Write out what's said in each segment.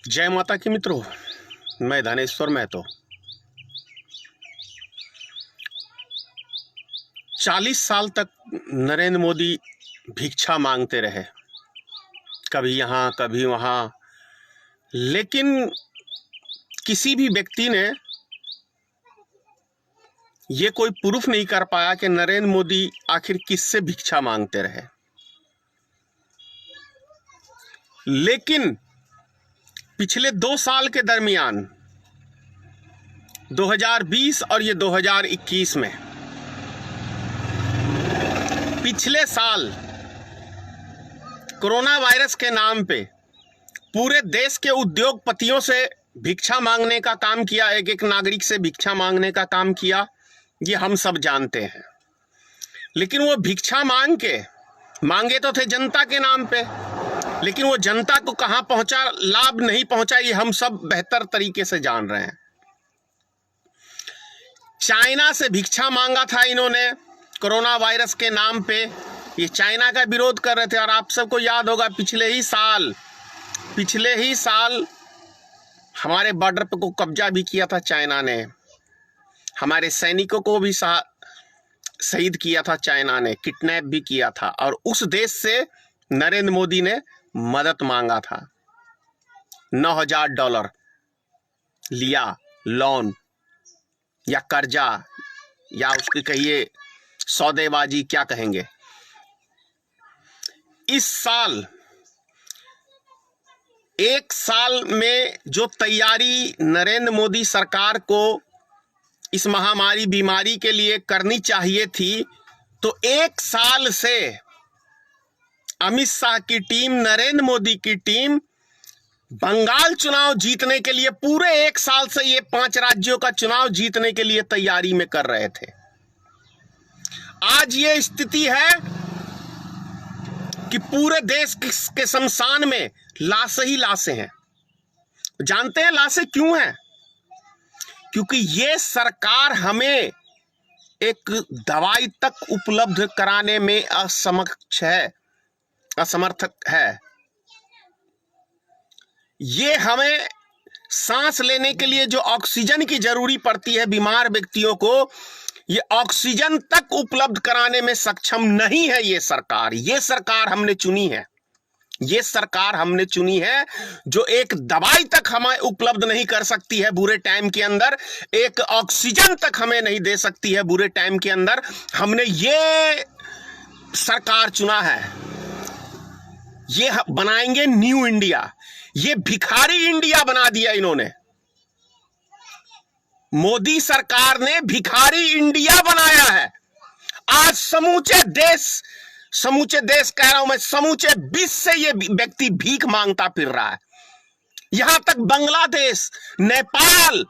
जय माता की मित्रों, मैं धनेश्वर महतो। 40 साल तक नरेंद्र मोदी भिक्षा मांगते रहे, कभी यहाँ कभी वहाँ, लेकिन किसी भी व्यक्ति ने ये कोई प्रूफ नहीं कर पाया कि नरेंद्र मोदी आखिर किससे भिक्षा मांगते रहे। लेकिन पिछले 2 साल के दरमियान 2020 और ये 2021 में, पिछले साल कोरोना वायरस के नाम पे पूरे देश के उद्योगपतियों से भिक्षा मांगने का काम किया, एक एक नागरिक से भिक्षा मांगने का काम किया, ये हम सब जानते हैं। लेकिन वो भिक्षा मांगे तो थे जनता के नाम पे, लेकिन वो जनता को कहां पहुंचा, लाभ नहीं पहुंचा, ये हम सब बेहतर तरीके से जान रहे हैं। चाइना से भिक्षा मांगा था इन्होंने कोरोना वायरस के नाम पे, ये चाइना का विरोध कर रहे थे। और आप सबको याद होगा पिछले ही साल हमारे बॉर्डर पे को कब्जा भी किया था चाइना ने, हमारे सैनिकों को भी शहीद किया था चाइना ने, किडनैप भी किया था। और उस देश से नरेंद्र मोदी ने मदद मांगा था, $9,000 लिया, लोन या कर्जा या उसकी कहिए सौदेबाजी, क्या कहेंगे। इस साल 1 साल में जो तैयारी नरेंद्र मोदी सरकार को इस महामारी बीमारी के लिए करनी चाहिए थी, तो 1 साल से अमित शाह की टीम, नरेंद्र मोदी की टीम बंगाल चुनाव जीतने के लिए पूरे 1 साल से ये 5 राज्यों का चुनाव जीतने के लिए तैयारी में कर रहे थे। आज ये स्थिति है कि पूरे देश के शमशान में लाशें ही लाशें हैं। जानते हैं लाशें क्यों हैं? क्योंकि ये सरकार हमें एक दवाई तक उपलब्ध कराने में असमर्थक है। ये हमें सांस लेने के लिए जो ऑक्सीजन की जरूरी पड़ती है बीमार व्यक्तियों को, ये ऑक्सीजन तक उपलब्ध कराने में सक्षम नहीं है ये सरकार हमने चुनी है। ये सरकार हमने चुनी है जो एक दवाई तक हमें उपलब्ध नहीं कर सकती है बुरे टाइम के अंदर, एक ऑक्सीजन तक हमें नहीं दे सकती है बुरे टाइम के अंदर। हमने ये सरकार चुना है। ये बनाएंगे न्यू इंडिया। ये भिखारी इंडिया बना दिया इन्होंने। मोदी सरकार ने भिखारी इंडिया बनाया है। आज समूचे देश कह रहा हूं मैं, समूचे विश्व से ये व्यक्ति भीख मांगता फिर रहा है। यहां तक बांग्लादेश, नेपाल,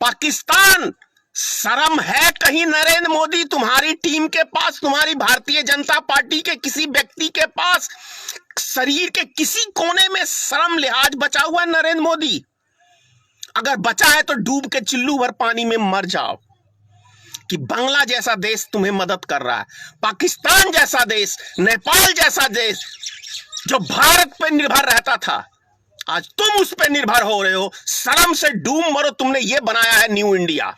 पाकिस्तान, शर्म है कहीं नरेंद्र मोदी तुम्हारी टीम के पास, तुम्हारी भारतीय जनता पार्टी के किसी व्यक्ति के पास शरीर के किसी कोने में शर्म लिहाज बचा हुआ है नरेंद्र मोदी? अगर बचा है तो डूब के चिल्लू भर पानी में मर जाओ कि बांग्ला जैसा देश तुम्हें मदद कर रहा है, पाकिस्तान जैसा देश, नेपाल जैसा देश जो भारत पे निर्भर रहता था, आज तुम उस पे निर्भर हो रहे हो। शर्म से डूब मरो, तुमने ये बनाया है न्यू इंडिया।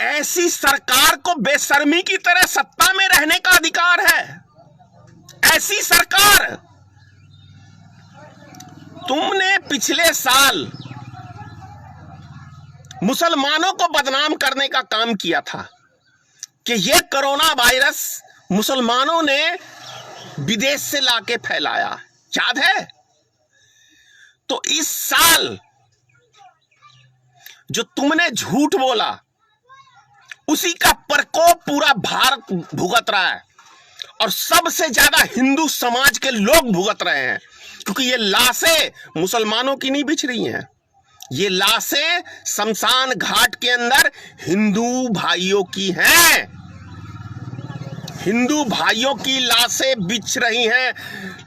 ऐसी सरकार को बेशर्मी की तरह सत्ता में रहने का अधिकार है। ऐसी सरकार, तुमने पिछले साल मुसलमानों को बदनाम करने का काम किया था कि यह कोरोना वायरस मुसलमानों ने विदेश से लाके फैलाया, याद है? तो इस साल जो तुमने झूठ बोला, उसी का प्रकोप पूरा भारत भुगत रहा है। और सबसे ज्यादा हिंदू समाज के लोग भुगत रहे हैं, क्योंकि ये लाशें मुसलमानों की नहीं बिछ रही हैं। ये लाशें शमशान घाट के अंदर हिंदू भाइयों की हैं। हिंदू भाइयों की लाशें बिछ रही हैं,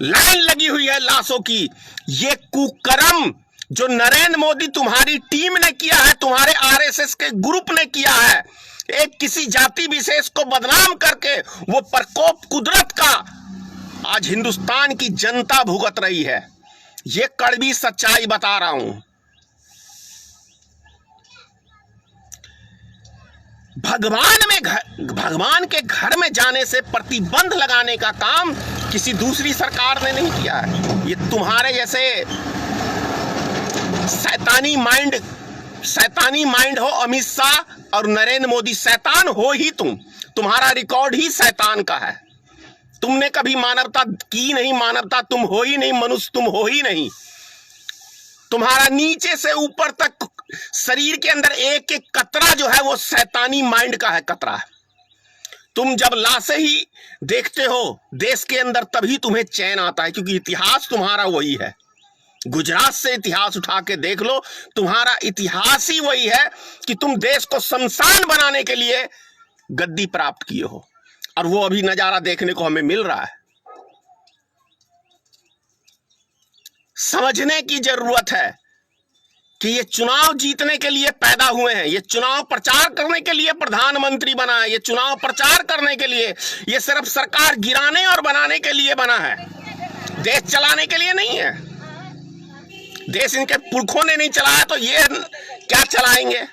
लाइन लगी हुई है लाशों की। ये कुकर्म जो नरेंद्र मोदी तुम्हारी टीम ने किया है, तुम्हारे आरएसएस के ग्रुप ने किया है, एक किसी जाति विशेष को बदनाम करके वो प्रकोप कुदरत का आज हिंदुस्तान की जनता भुगत रही है। ये कड़वी सच्चाई बता रहा हूं। भगवान के घर में जाने से प्रतिबंध लगाने का काम किसी दूसरी सरकार ने नहीं किया है। ये तुम्हारे जैसे शैतानी माइंड हो अमित शाह और नरेंद्र मोदी। शैतान हो ही तुम्हारा रिकॉर्ड ही शैतान का है। तुमने कभी मानवता की नहीं, मानवता तुम हो ही नहीं, मनुष्य तुम हो ही नहीं। तुम्हारा नीचे से ऊपर तक शरीर के अंदर एक एक कतरा जो है वो शैतानी माइंड का है कतरा। तुम जब लाशें ही देखते हो देश के अंदर तभी तुम्हें चैन आता है, क्योंकि इतिहास तुम्हारा वही है। गुजरात से इतिहास उठा के देख लो, तुम्हारा इतिहास ही वही है कि तुम देश को शमशान बनाने के लिए गद्दी प्राप्त किए हो, और वो अभी नजारा देखने को हमें मिल रहा है। समझने की जरूरत है कि ये चुनाव जीतने के लिए पैदा हुए हैं, ये चुनाव प्रचार करने के लिए प्रधानमंत्री बना है, ये चुनाव प्रचार करने के लिए, ये सिर्फ सरकार गिराने और बनाने के लिए बना है, देश चलाने के लिए नहीं है। देश इनके पुरखों ने नहीं चलाया तो ये क्या चलाएंगे?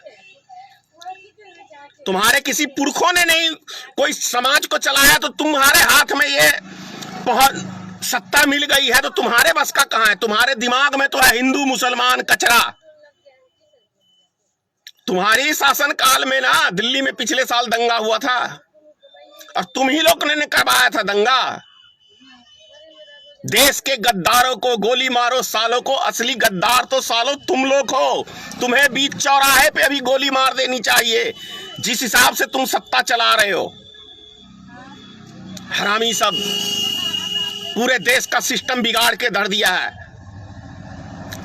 तुम्हारे किसी पुरखों ने नहीं कोई समाज को चलाया तो तुम्हारे हाथ में ये सत्ता मिल गई है तो तुम्हारे बस का कहां है? तुम्हारे दिमाग में तो है हिंदू मुसलमान कचरा। तुम्हारी शासन काल में ना दिल्ली में पिछले साल दंगा हुआ था और तुम ही लोग ने करवाया था दंगा। देश के गद्दारों को गोली मारो सालों को, असली गद्दार तो सालों तुम लोग हो। तुम्हें बीच चौराहे पे अभी गोली मार देनी चाहिए जिस हिसाब से तुम सत्ता चला रहे हो। हरामी सब पूरे देश का सिस्टम बिगाड़ के धर दिया है।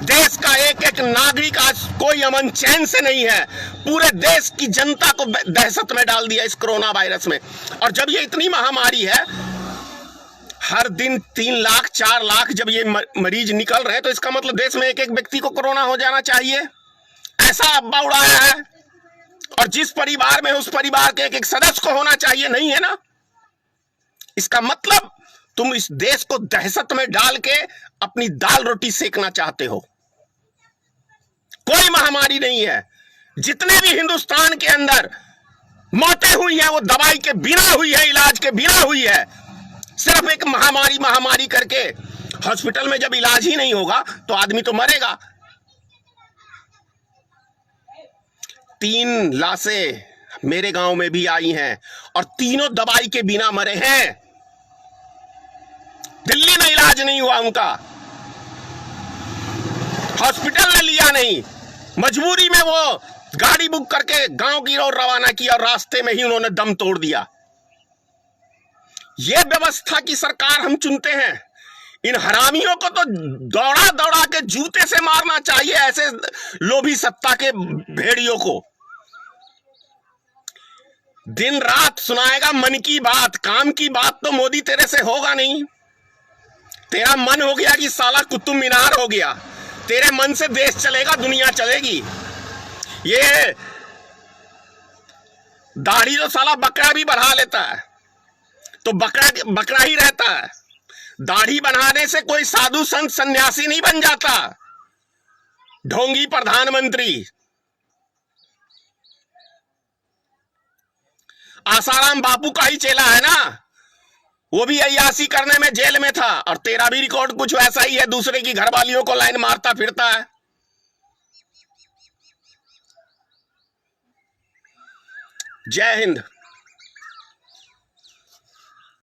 देश का एक एक नागरिक आज कोई अमन चैन से नहीं है। पूरे देश की जनता को दहशत में डाल दिया इस कोरोना वायरस में। और जब ये इतनी महामारी है, हर दिन 3 लाख 4 लाख जब ये मरीज निकल रहे हैं तो इसका मतलब देश में एक एक व्यक्ति को कोरोना हो जाना चाहिए, ऐसा अब्बा उड़ाया है। और जिस परिवार में उस परिवार के एक एक सदस्य को होना चाहिए, नहीं है ना। इसका मतलब तुम इस देश को दहशत में डाल के अपनी दाल रोटी सेकना चाहते हो। कोई महामारी नहीं है। जितने भी हिंदुस्तान के अंदर मौतें हुई हैं वो दवाई के बिना हुई है, इलाज के बिना हुई है। सिर्फ एक महामारी करके हॉस्पिटल में जब इलाज ही नहीं होगा तो आदमी तो मरेगा। 3 लाशें मेरे गांव में भी आई हैं और तीनों दवाई के बिना मरे हैं। दिल्ली में इलाज नहीं हुआ उनका, हॉस्पिटल ने लिया नहीं, मजबूरी में वो गाड़ी बुक करके गांव की ओर रवाना किया और रास्ते में ही उन्होंने दम तोड़ दिया। ये व्यवस्था की सरकार हम चुनते हैं। इन हरामियों को तो दौड़ा दौड़ा के जूते से मारना चाहिए, ऐसे लोभी सत्ता के भेड़ियों को। दिन रात सुनाएगा मन की बात, काम की बात तो मोदी तेरे से होगा नहीं। तेरा मन हो गया कि साला कुतुब मीनार हो गया, तेरे मन से देश चलेगा, दुनिया चलेगी। ये दाढ़ी तो साला बकरा भी बढ़ा लेता है तो बकरा ही रहता है। दाढ़ी बनाने से कोई साधु संत सन्यासी नहीं बन जाता। ढोंगी प्रधानमंत्री आसाराम बापू का ही चेला है ना, वो भी अय्यासी करने में जेल में था और तेरा भी रिकॉर्ड कुछ वैसा ही है, दूसरे की घरवालियों को लाइन मारता फिरता है। जय हिंद।